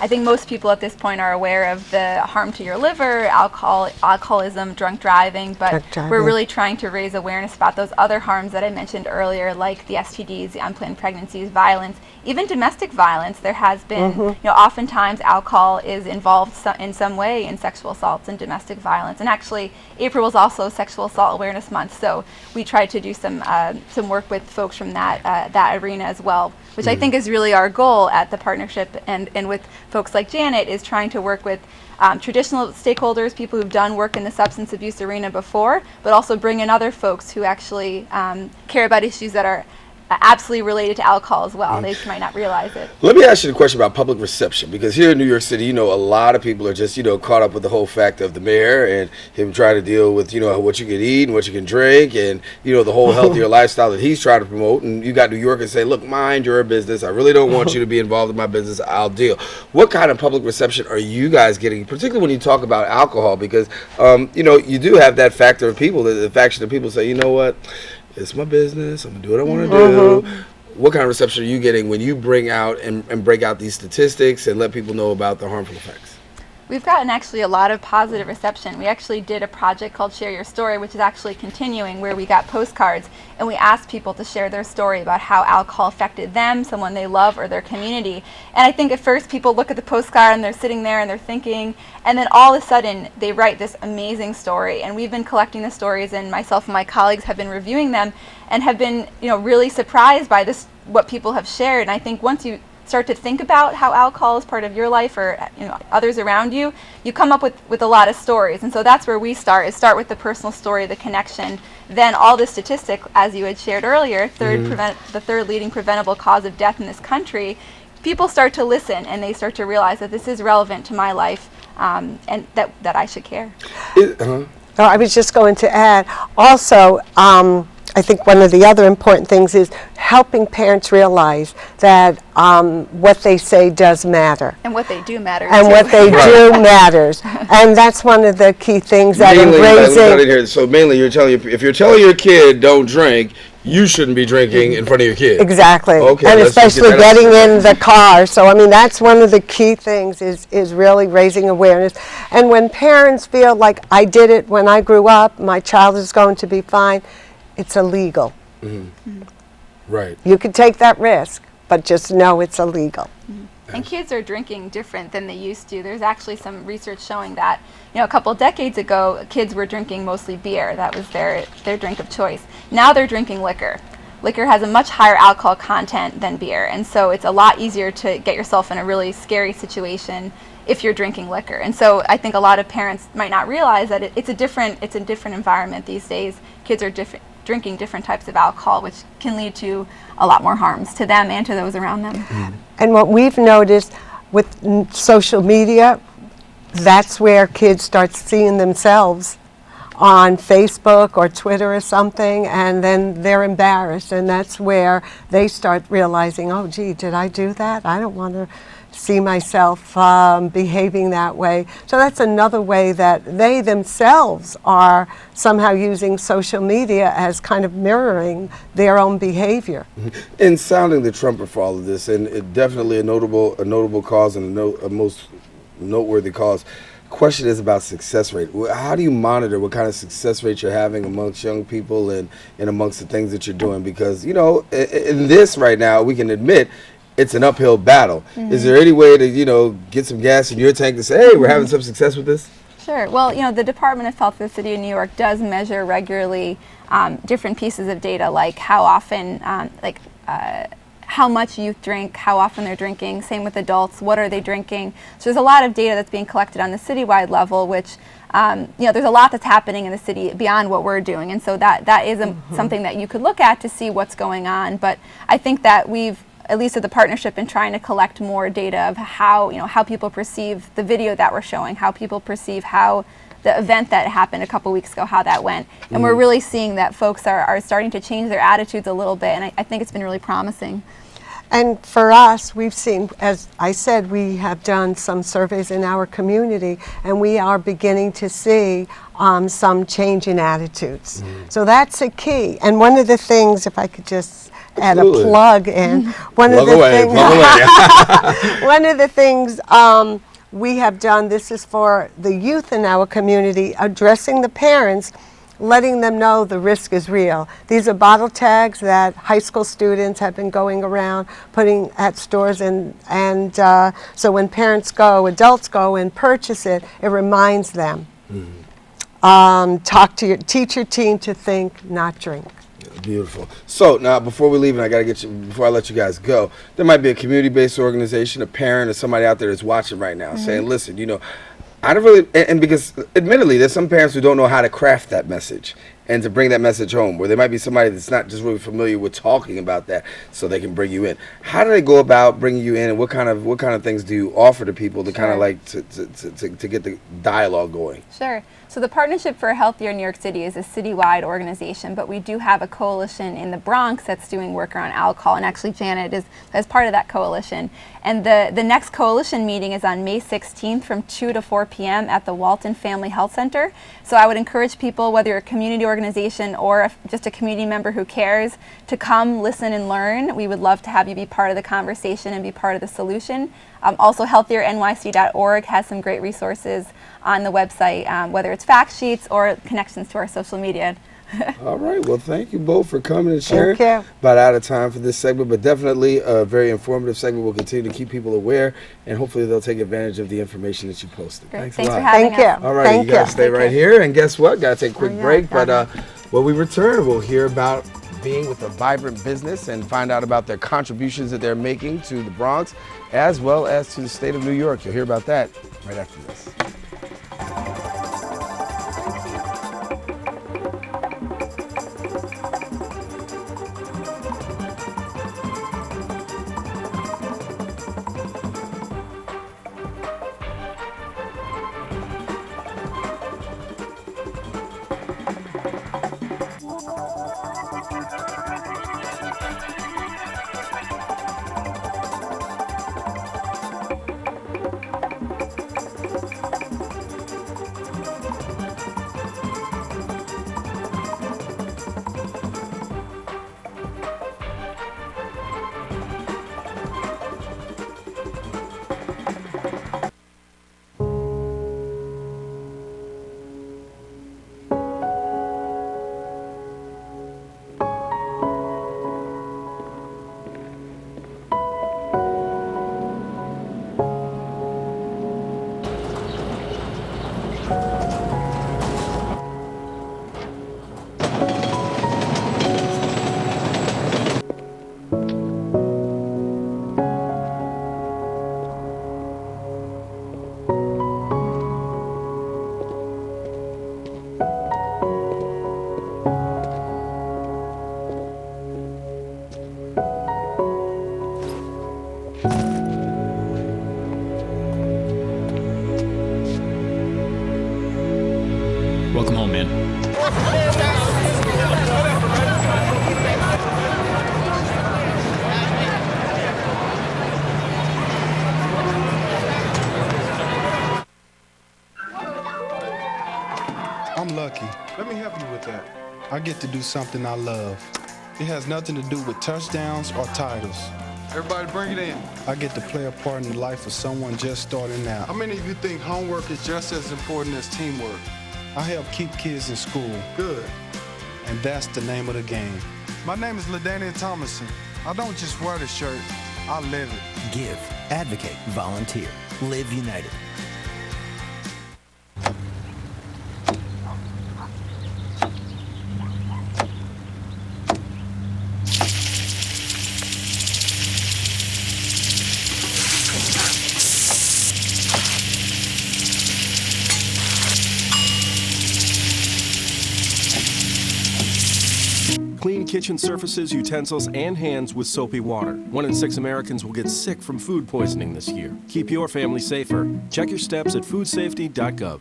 think most people at this point are aware of the harm to your liver, alcoholism, drunk driving, but we're really trying to raise awareness about those other harms that I mentioned earlier, like the STDs, the unplanned pregnancies, violence, even domestic violence. There has been, oftentimes alcohol is involved in some way in sexual assaults and domestic violence. And actually, April was also Sexual Assault Awareness Month, so we tried to do some work with folks from that arena as well, which I think is really our goal at the partnership, and with folks like Janet, is trying to work with traditional stakeholders, people who've done work in the substance abuse arena before, but also bring in other folks who actually care about issues that are absolutely related to alcohol as well. They just might not realize it. Let me ask you a question about public reception, because here in New York City, a lot of people are just, caught up with the whole fact of the mayor and him trying to deal with, what you can eat and what you can drink and, the whole healthier lifestyle that he's trying to promote. And you got New Yorkers saying, look, mind your business. I really don't want you to be involved in my business. I'll deal. What kind of public reception are you guys getting, particularly when you talk about alcohol? Because, you do have that factor of people, the faction of people say, you know what? It's my business. I'm going to do what I want to do. What kind of reception are you getting when you bring out and break out these statistics and let people know about the harmful effects? We've gotten actually a lot of positive reception. We actually did a project called Share Your Story, which is actually continuing, where we got postcards and we asked people to share their story about how alcohol affected them, someone they love, or their community. And I think at first people look at the postcard and they're sitting there and they're thinking, and then all of a sudden they write this amazing story. And we've been collecting the stories, and myself and my colleagues have been reviewing them and have been, really surprised by this, what people have shared. And I think once you start to think about how alcohol is part of your life or others around you, you come up with a lot of stories. And so that's where we start with the personal story, the connection. Then all the statistic, as you had shared earlier, the third leading preventable cause of death in this country. People start to listen and they start to realize that this is relevant to my life, and that I should care. I was just going to add also, I think one of the other important things is helping parents realize that what they say does matter. And what they do matters. And what they do matters. And that's one of the key things that embracing. So mainly if you're telling your kid don't drink, you shouldn't be drinking in front of your kid. Exactly. Okay, and especially getting in the car. So that's one of the key things is really raising awareness. And when parents feel like I did it when I grew up, my child is going to be fine, it's illegal. Right. You can take that risk, but just know it's illegal. And kids are drinking different than they used to. There's actually some research showing that, a couple of decades ago, kids were drinking mostly beer. That was their drink of choice. Now they're drinking liquor. Liquor has a much higher alcohol content than beer, and so it's a lot easier to get yourself in a really scary situation if you're drinking liquor. And so I think a lot of parents might not realize that it's a different environment these days. Kids are drinking different types of alcohol, which can lead to a lot more harms to them and to those around them. And what we've noticed with social media, that's where kids start seeing themselves on Facebook or Twitter or something, and then they're embarrassed, and that's where they start realizing, oh gee, did I do that? I don't want to see myself behaving that way. So that's another way that they themselves are somehow using social media as kind of mirroring their own behavior. And sounding the trumpet for all of this, and it definitely a notable cause and a most noteworthy cause. Question is about success rate. How do you monitor what kind of success rate you're having amongst young people and amongst the things that you're doing? Because, in this right now, we can admit it's an uphill battle. Is there any way to, get some gas in your tank to say, hey, we're having some success with this? Sure. Well, the Department of Health of the City of New York does measure regularly different pieces of data, like how often, how much youth drink, how often they're drinking, same with adults, what are they drinking. So there's a lot of data that's being collected on the citywide level, which, there's a lot that's happening in the city beyond what we're doing. And so that is something that you could look at to see what's going on. But I think that we've, at least at the partnership, been trying to collect more data of how people perceive the video that we're showing, how people perceive how the event that happened a couple weeks ago, how that went. And we're really seeing that folks are starting to change their attitudes a little bit, and I think it's been really promising. And for us, we've seen, as I said, we have done some surveys in our community, and we are beginning to see some change in attitudes. So that's a key. And one of the things, if I could just add a plug in, one of the things we have done, this is for the youth in our community, addressing the parents, letting them know the risk is real. These are bottle tags that high school students have been going around putting at stores, and so when parents go, adults go and purchase it, it reminds them. Teach your teen to think, not drink. Beautiful. So now, before we leave, and before I let you guys go, there might be a community-based organization, a parent, or somebody out there that's watching right now, saying, "Listen, I don't really," and because admittedly, there's some parents who don't know how to craft that message, and to bring that message home, where there might be somebody that's not just really familiar with talking about that, so they can bring you in. How do they go about bringing you in, and what kind of things do you offer to people to kind of like to get the dialogue going? Sure. So the Partnership for a Healthier New York City is a citywide organization, but we do have a coalition in the Bronx that's doing work around alcohol, and actually Janet is part of that coalition. And the next coalition meeting is on May 16th from 2 to 4 p.m. at the Walton Family Health Center. So I would encourage people, whether you're a community organization or just a community member who cares, to come, listen, and learn. We would love to have you be part of the conversation and be part of the solution. Also, healthiernyc.org has some great resources on the website, whether it's fact sheets or connections to our social media. All right. Well, thank you both for coming and sharing. Thank you. About out of time for this segment, but definitely a very informative segment. We'll continue to keep people aware, and hopefully they'll take advantage of the information that you posted. Great. Thanks Thanks a lot. for having Thank us. you. All right, Thank you guys you. stay right here, and guess what? Got to take a quick yeah, break, got but when we return, we'll hear about being with a vibrant business and find out about their contributions that they're making to the Bronx, as well as to the state of New York. You'll hear about that right after this. Welcome home, man. I'm lucky. Let me help you with that. I get to do something I love. It has nothing to do with touchdowns or titles. Everybody bring it in. I get to play a part in the life of someone just starting out. How many of you think homework is just as important as teamwork? I help keep kids in school. Good. And that's the name of the game. My name is LaDainian Thomason. I don't just wear the shirt, I live it. Give, advocate, volunteer. Live United. Clean kitchen surfaces, utensils, and hands with soapy water. 1 in 6 Americans will get sick from food poisoning this year. Keep your family safer. Check your steps at foodsafety.gov.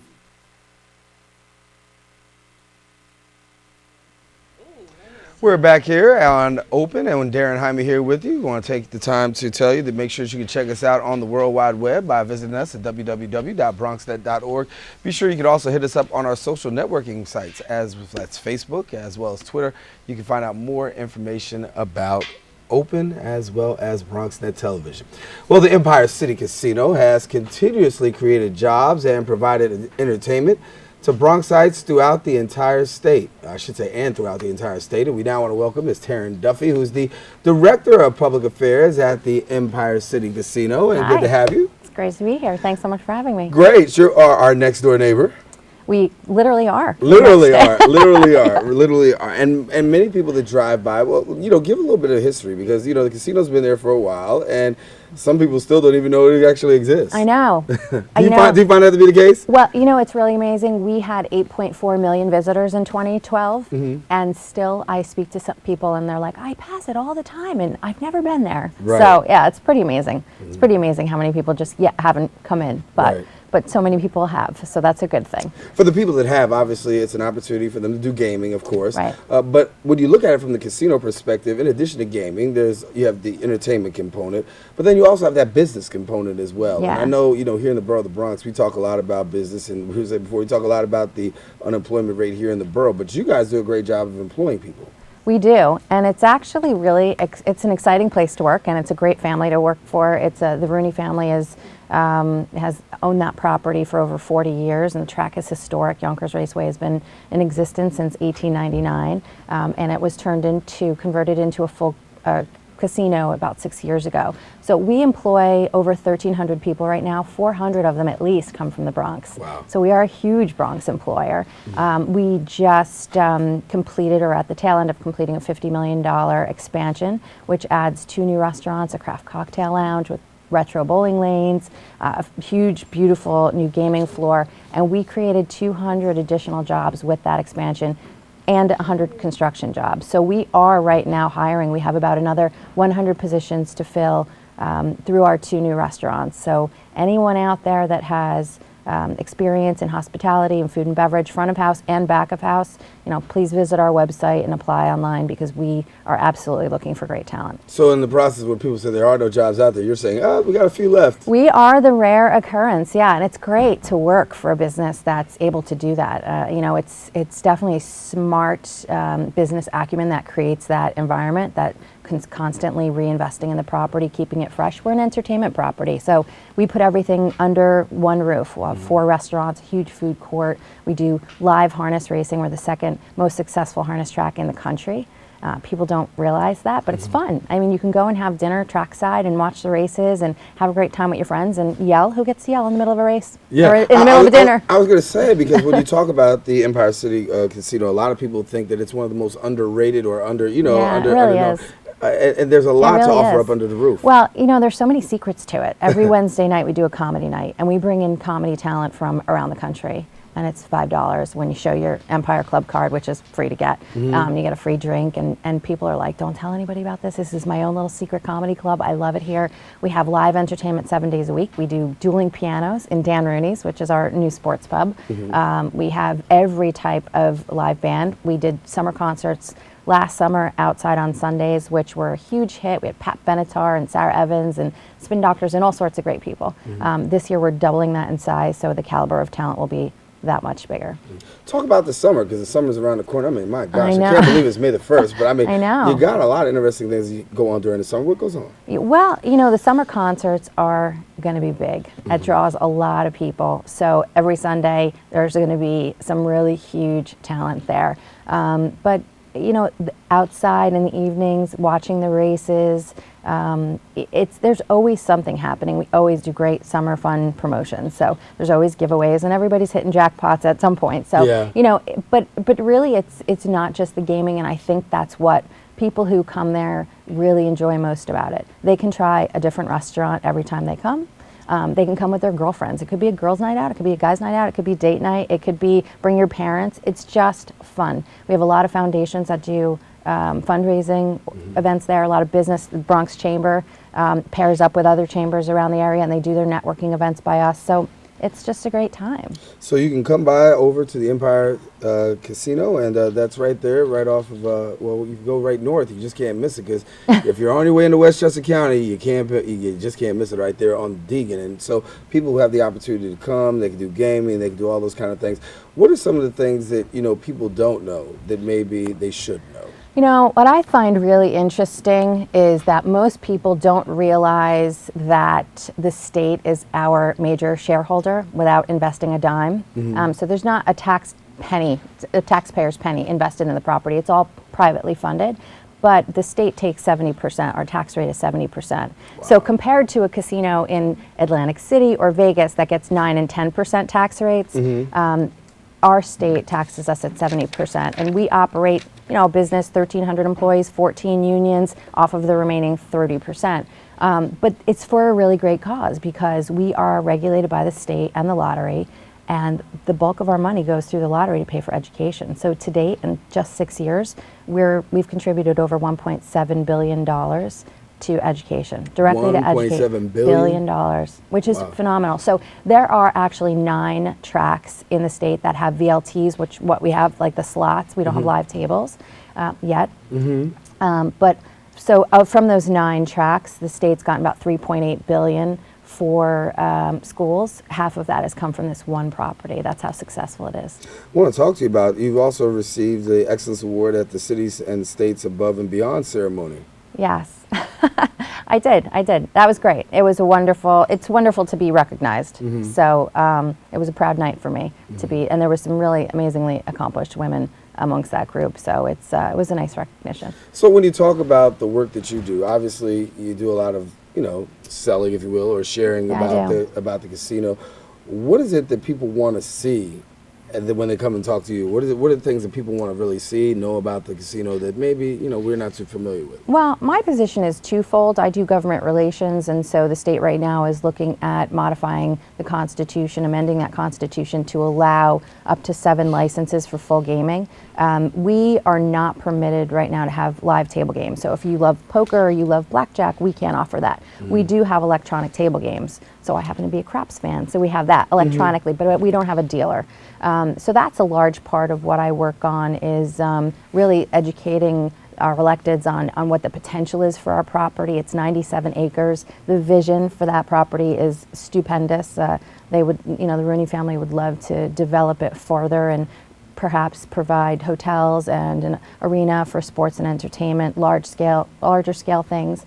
We're back here on Open, and when Darren Jaime here with you, we want to take the time to tell you that make sure you can check us out on the World Wide Web by visiting us at www.bronxnet.org. Be sure you can also hit us up on our social networking sites, that's Facebook as well as Twitter. You can find out more information about Open as well as BronxNet Television. Well, the Empire City Casino has continuously created jobs and provided entertainment to Bronxites throughout the entire state, and throughout the entire state. And we now want to welcome Ms. Taryn Duffy, who's the Director of Public Affairs at the Empire City Casino. And Hi. good to have you. It's great to be here. Thanks so much for having me. Great. You're our next door neighbor. We literally are. Literally are. And many people that drive by, well, give a little bit of history because, the casino's been there for a while and some people still don't even know it actually exists. I know. Do you find that to be the case? Well, it's really amazing. We had 8.4 million visitors in 2012, and still I speak to some people and they're like, I pass it all the time and I've never been there. Right. So, yeah, it's pretty amazing. It's pretty amazing how many people just yet haven't come in, but so many people have, so that's a good thing. For the people that have, obviously, it's an opportunity for them to do gaming, of course. Right. But when you look at it from the casino perspective, in addition to gaming, you have the entertainment component, but then you also have that business component as well. Yeah. And I know, here in the borough of the Bronx, we talk a lot about business, and we said before, we talk a lot about the unemployment rate here in the borough, but you guys do a great job of employing people. We do, and it's actually really, it's an exciting place to work, and it's a great family to work for. The Rooney family has owned that property for over 40 years, and the track is historic. Yonkers Raceway has been in existence since 1899, and it was converted into a full casino about 6 years ago. So we employ over 1,300 people right now. 400 of them at least come from the Bronx. Wow. So we are a huge Bronx employer. We just completed, or at the tail end of completing, a $50 million expansion, which adds 2 new restaurants, a craft cocktail lounge with retro bowling lanes, a huge, beautiful new gaming floor, and we created 200 additional jobs with that expansion and 100 construction jobs. So we are right now hiring. We have about another 100 positions to fill through our 2 new restaurants. So anyone out there that has experience in hospitality and food and beverage, front of house and back of house, please visit our website and apply online because we are absolutely looking for great talent. So in the process where people say there are no jobs out there, you're saying, we got a few left. We are the rare occurrence, yeah, and it's great to work for a business that's able to do that. It's definitely smart business acumen that creates that environment that constantly reinvesting in the property, keeping it fresh. We're an entertainment property, so we put everything under one roof. We'll have 4 restaurants, a huge food court. We do live harness racing. We're the second most successful harness track in the country. People don't realize that, but it's fun. I mean, you can go and have dinner trackside and watch the races and have a great time with your friends and yell. Who gets to yell in the middle of a race? Yeah. Or in the middle of a dinner? I was going to say, because when you talk about the Empire City Casino, a lot of people think that it's one of the most underrated or it really is. And there's a lot to offer up under the roof. Well, there's so many secrets to it. Every Wednesday night we do a comedy night, and we bring in comedy talent from around the country. And it's $5 when you show your Empire Club card, which is free to get. You get a free drink, and people are like, don't tell anybody about this. This is my own little secret comedy club. I love it here. We have live entertainment 7 days a week. We do dueling pianos in Dan Rooney's, which is our new sports pub. We have every type of live band. We did summer concerts last summer outside on Sundays, which were a huge hit. We had Pat Benatar and Sarah Evans and Spin Doctors and all sorts of great people. This year we're doubling that in size, so the caliber of talent will be that much bigger. Talk about the summer, because the summer's around the corner. I mean, my gosh, I know. can't believe it's May the 1st, but I mean, I know. You got a lot of interesting things that go on during the summer. What goes on? Well, the summer concerts are going to be big. It draws a lot of people. So every Sunday, there's going to be some really huge talent there. But outside in the evenings, watching the races, there's always something happening. We always do great summer fun promotions. So there's always giveaways, and everybody's hitting jackpots at some point. So but really, it's not just the gaming, and I think that's what people who come there really enjoy most about it. They can try a different restaurant every time they come. They can come with their girlfriends. It could be a girls' night out. It could be a guys' night out. It could be date night. It could be bring your parents. It's just fun. We have a lot of foundations that do fundraising events there. A lot of business. The Bronx Chamber pairs up with other chambers around the area, and they do their networking events by us. So it's just a great time. So you can come by over to the Empire Casino, and that's right there, right off of, you can go right north. You just can't miss it, because if you're on your way into Westchester County, you just can't miss it right there on Deegan. And so people who have the opportunity to come, they can do gaming, they can do all those kind of things. What are some of the things that, people don't know that maybe they should know? What I find really interesting is that most people don't realize that the state is our major shareholder without investing a dime. So there's not a taxpayer's penny invested in the property. It's all privately funded. But the state takes 70%, our tax rate is 70%. Wow. So compared to a casino in Atlantic City or Vegas that gets 9 and 10% tax rates, our state taxes us at 70%, and we operate, you know, a business, 1,300 employees, 14 unions, off of the remaining 30%. But it's for a really great cause because we are regulated by the state and the lottery, and the bulk of our money goes through the lottery to pay for education. So to date, in just 6 years, we've contributed over $1.7 billion to education, directly to education. $1.7 billion, which is phenomenal. So there are actually 9 tracks in the state that have VLTs, which what we have, like the slots. We don't have live tables yet. But so from those 9 tracks, the state's gotten about $3.8 billion for schools. Half of that has come from this one property. That's how successful it is. I want to talk to you about, you've also received the Excellence Award at the Cities and States Above and Beyond ceremony. Yes, I did. That was great. It was it's wonderful to be recognized. So it was a proud night for me to be, and there were some really amazingly accomplished women amongst that group. So it was a nice recognition. So when you talk about the work that you do, obviously you do a lot of, you know, selling, if you will, or sharing about the casino. What is it that people want to see? And then when they come and talk to you, what are the things that people want to really see, know about the casino that maybe, you know, we're not too familiar with? Well, my position is twofold. I do government relations, and so the state right now is looking at modifying the Constitution, amending that Constitution to allow up to 7 licenses for full gaming. We are not permitted right now to have live table games. So if you love poker or you love blackjack, we can't offer that. We do have electronic table games. So I happen to be a craps fan, so we have that electronically, but we don't have a dealer. So that's a large part of what I work on is really educating our electeds on what the potential is for our property. It's 97 acres. The vision for that property is stupendous. They would, you know, the Rooney family would love to develop it further and perhaps provide hotels and an arena for sports and entertainment, larger scale things.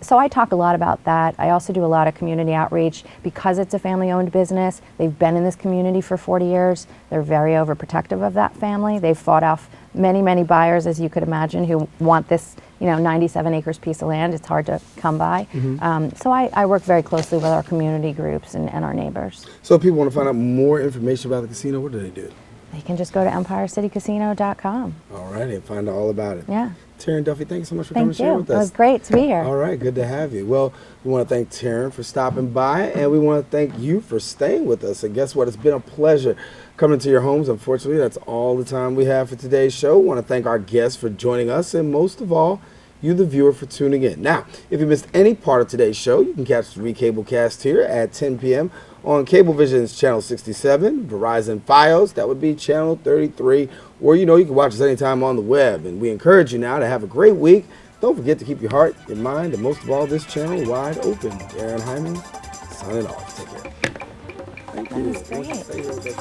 So I talk a lot about that. I also do a lot of community outreach because it's a family-owned business. They've been in this community for 40 years. They're very overprotective of that family. They've fought off many, many buyers, as you could imagine, who want this, you know, 97 acres piece of land. It's hard to come by. So I work very closely with our community groups and our neighbors. So if people want to find out more information about the casino, what do they do? They can just go to EmpireCityCasino.com. All right, and find out all about it. Yeah. Taryn Duffy, thank you so much for coming and sharing with us. It was great to be here. All right, good to have you. Well, we want to thank Taryn for stopping by, and we want to thank you for staying with us. And guess what? It's been a pleasure coming to your homes. Unfortunately, that's all the time we have for today's show. We want to thank our guests for joining us, and most of all, you, the viewer, for tuning in. Now, if you missed any part of today's show, you can catch the Recablecast here at 10 p.m. on Cablevision's Channel 67, Verizon Fios, that would be Channel 33, or, you know, you can watch us anytime on the web. And we encourage you now to have a great week. Don't forget to keep your heart, your mind, and most of all, this channel wide open. Aaron Hyman, signing off. Take care. Thank you. That was great.